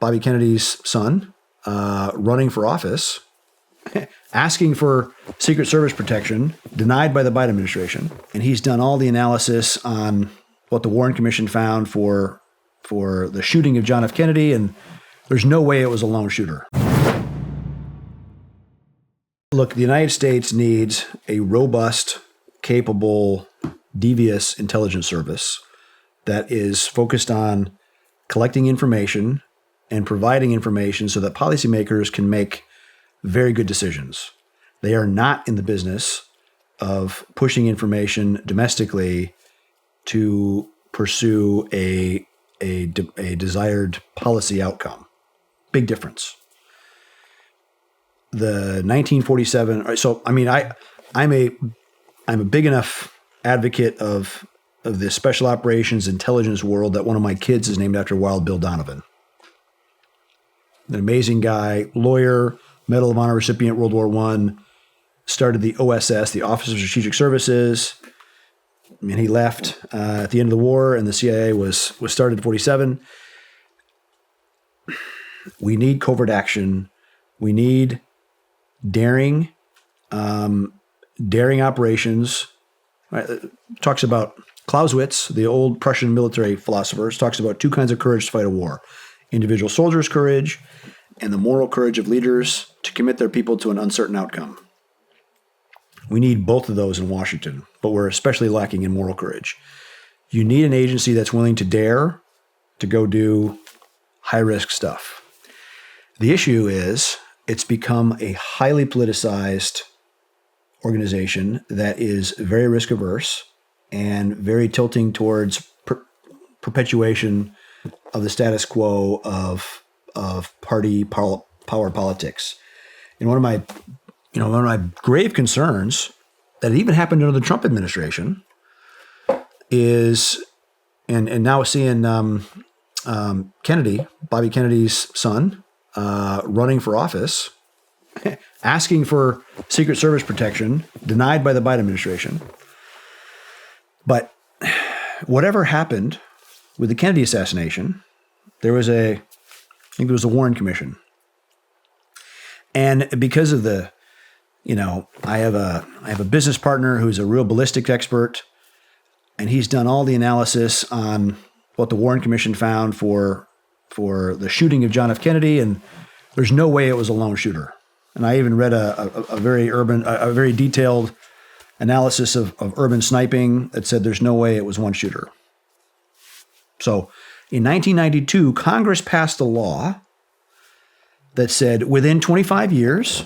Bobby Kennedy's son, running for office, asking for Secret Service protection, denied by the Biden administration. And he's done all the analysis on what the Warren Commission found for the shooting of John F. Kennedy, and there's no way it was a lone shooter. Look, the United States needs a robust, capable, devious intelligence service that is focused on collecting information and providing information so that policymakers can make very good decisions. They are not in the business of pushing information domestically to pursue a desired policy outcome. Big difference. The 1947. So I mean, I'm a big enough advocate of the special operations intelligence world that one of my kids is named after Wild Bill Donovan. An amazing guy, lawyer, Medal of Honor recipient, World War I, started the OSS, the Office of Strategic Services. I mean, he left at the end of the war, and the CIA was started in 1947. We need covert action. We need daring operations. Right? Talks about Clausewitz, the old Prussian military philosopher, talks about two kinds of courage to fight a war: individual soldiers' courage and the moral courage of leaders to commit their people to an uncertain outcome. We need both of those in Washington, but we're especially lacking in moral courage. You need an agency that's willing to dare to go do high-risk stuff. The issue is it's become a highly politicized organization that is very risk-averse and very tilting towards perpetuation of the status quo of party power politics. And one of my grave concerns that even happened under the Trump administration is, and now seeing Kennedy, Bobby Kennedy's son, running for office, asking for Secret Service protection, denied by the Biden administration. But whatever happened with the Kennedy assassination, there was a Warren Commission. And because of I have a business partner who's a real ballistics expert, and he's done all the analysis on what the Warren Commission found for the shooting of John F. Kennedy, and there's no way it was a lone shooter. And I even read a very detailed analysis of urban sniping that said there's no way it was one shooter. So in 1992, Congress passed a law that said within 25 years,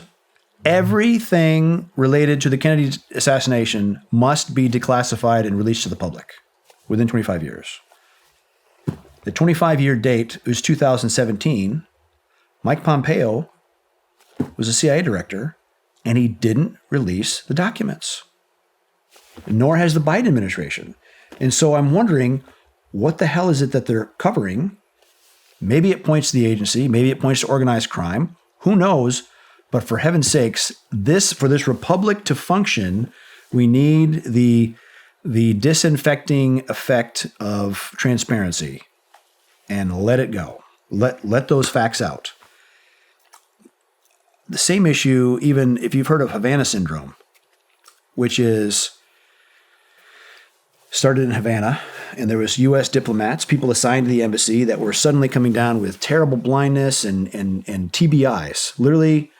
everything related to the Kennedy assassination must be declassified and released to the public within 25 years. The 25-year date was 2017. Mike Pompeo was a CIA director, and he didn't release the documents, nor has the Biden administration. And so I'm wondering, what the hell is it that they're covering? Maybe it points to the agency. Maybe it points to organized crime. Who knows? But for heaven's sakes, for this republic to function, we need the disinfecting effect of transparency, and let it go. Let those facts out. The same issue, even if you've heard of Havana syndrome, which is started in Havana, and there was U.S. diplomats, people assigned to the embassy, that were suddenly coming down with terrible blindness and TBIs, literally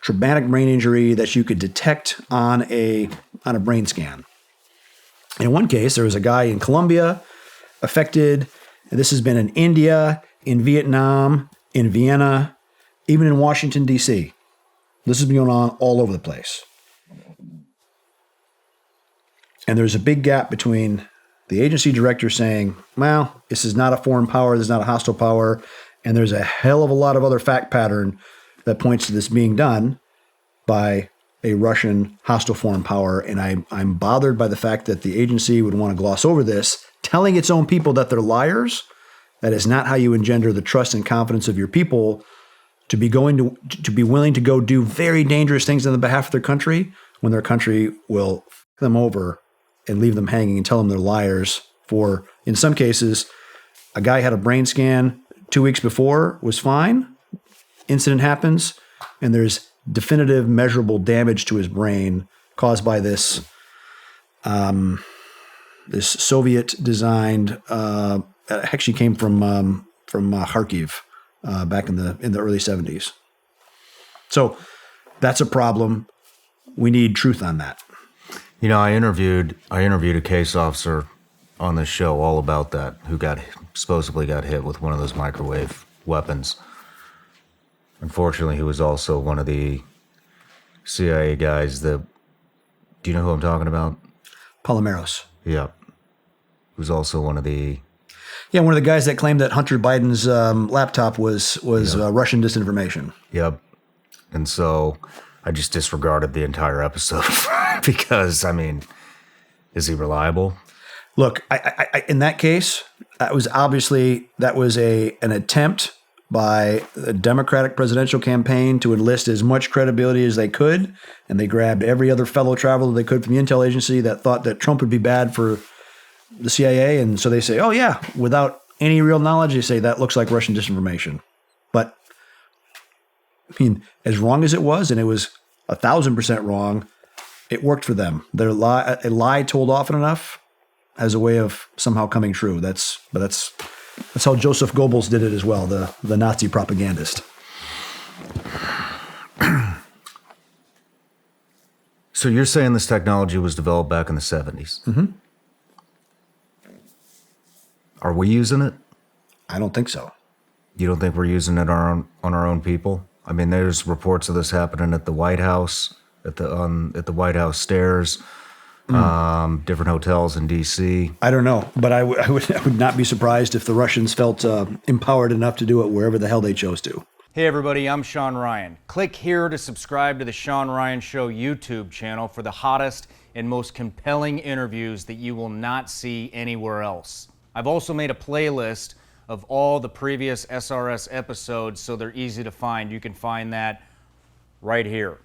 traumatic brain injury that you could detect on a brain scan. In one case, there was a guy in Colombia affected, and this has been in India, in Vietnam, in Vienna, even in Washington, D.C. This has been going on all over the place. And there's a big gap between the agency director saying, well, this is not a foreign power, this is not a hostile power, and there's a hell of a lot of other fact pattern that points to this being done by a Russian hostile foreign power. And I'm bothered by the fact that the agency would want to gloss over this, telling its own people that they're liars. That is not how you engender the trust and confidence of your people to be willing to go do very dangerous things on the behalf of their country, when their country will f them over and leave them hanging and tell them they're liars for, in some cases, a guy had a brain scan 2 weeks before was fine. Incident happens, and there's definitive measurable damage to his brain caused by this this Soviet-designed. Actually, came from Kharkiv back in the early 70s. So that's a problem. We need truth on that. You know, I interviewed a case officer on this show all about that, who supposedly got hit with one of those microwave weapons. Unfortunately, he was also one of the CIA guys that. Do you know who I'm talking about? Palomares. Yeah. Who's also one of the. Yeah, one of the guys that claimed that Hunter Biden's laptop was Russian disinformation. Yep. And so I just disregarded the entire episode because, I mean, is he reliable? Look, I in that case, that was an attempt by the Democratic presidential campaign to enlist as much credibility as they could, and they grabbed every other fellow traveler they could from the intel agency that thought that Trump would be bad for the CIA, and so they say, oh yeah, without any real knowledge, they say that looks like Russian disinformation. But I mean, as wrong as it was, and it was 1,000% wrong, it worked for them. A lie told often enough has a way of somehow coming true. That's how Joseph Goebbels did it as well, the Nazi propagandist. So you're saying this technology was developed back in the 70s? Mm-hmm. Are we using it? I don't think so. You don't think we're using it on our own people? I mean, there's reports of this happening at the White House, at the White House stairs, different hotels in D.C. I don't know, but I would not be surprised if the Russians felt empowered enough to do it wherever the hell they chose to. Hey everybody, I'm Shawn Ryan. Click here to subscribe to the Shawn Ryan Show YouTube channel for the hottest and most compelling interviews that you will not see anywhere else. I've also made a playlist of all the previous SRS episodes so they're easy to find. You can find that right here.